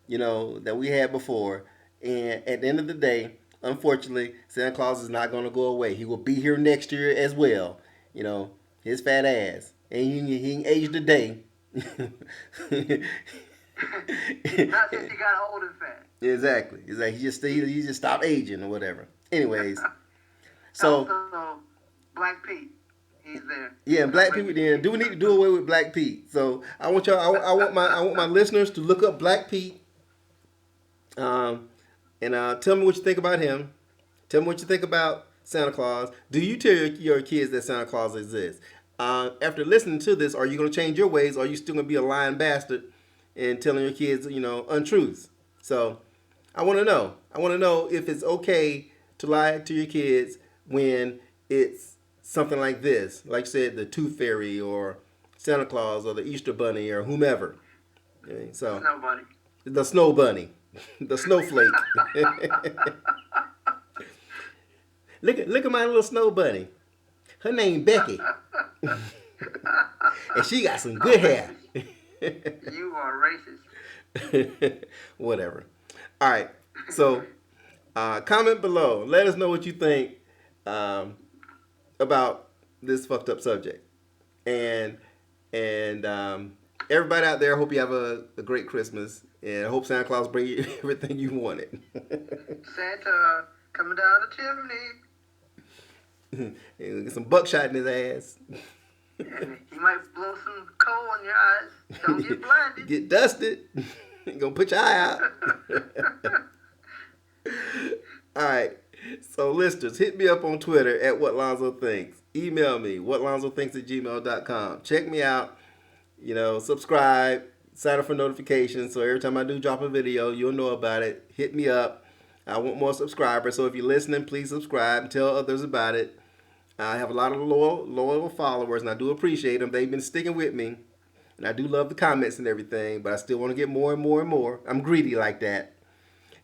that we had before. And at the end of the day, unfortunately, Santa Claus is not going to go away. He will be here next year as well. You know, his fat ass, and he ain't aged a day. Not since he got old and fat. Exactly. It's like he just stopped aging or whatever. Anyways, so Also, Black Pete, he's there. yeah, Black people. Then do we need to do away with Black Pete? So I want y'all. I want my listeners to look up Black Pete. And tell me what you think about him. Tell me what you think about Santa Claus. Do you tell your kids that Santa Claus exists? After listening to this, are you going to change your ways? Or are you still going to be a lying bastard and telling your kids, untruths? So I want to know. I want to know if it's okay to lie to your kids when it's something like this. Like I said, the Tooth Fairy or Santa Claus or the Easter Bunny or whomever. Okay, so Snow Bunny. the Snow Bunny. The snowflake. look at my little snow bunny. Her name Becky, and she got some good hair. You are racist. Whatever. All right. So, comment below. Let us know what you think about this fucked up subject. And everybody out there, I hope you have a great Christmas, and I hope Santa Claus bring you everything you wanted. Santa coming down the chimney. And get some buckshot in his ass. And he might blow some coal in your eyes. Don't get blinded. Get dusted. Gonna put your eye out. All right. So, listeners, hit me up on Twitter at WhatLonzoThinks. Email me, whatlonzothinks@gmail.com. Check me out. Subscribe, sign up for notifications, so every time I do drop a video, you'll know about it. Hit me up. I want more subscribers, so if you're listening, please subscribe and tell others about it. I have a lot of loyal followers, and I do appreciate them. They've been sticking with me, and I do love the comments and everything, but I still want to get more and more and more. I'm greedy like that.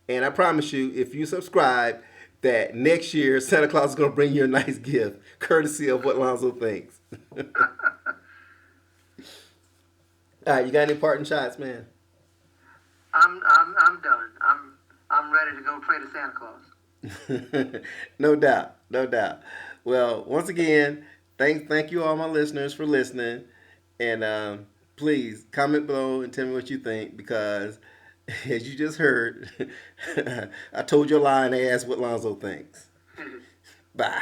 And I promise you, if you subscribe, that next year Santa Claus is going to bring you a nice gift, courtesy of What Lonzo Thinks. All right, you got any parting shots, man? I'm done. I'm ready to go pray to Santa Claus. No doubt, no doubt. Well, once again, thank you all my listeners for listening, and please comment below and tell me what you think, because as you just heard, I told your lying ass what Lonzo thinks. Bye.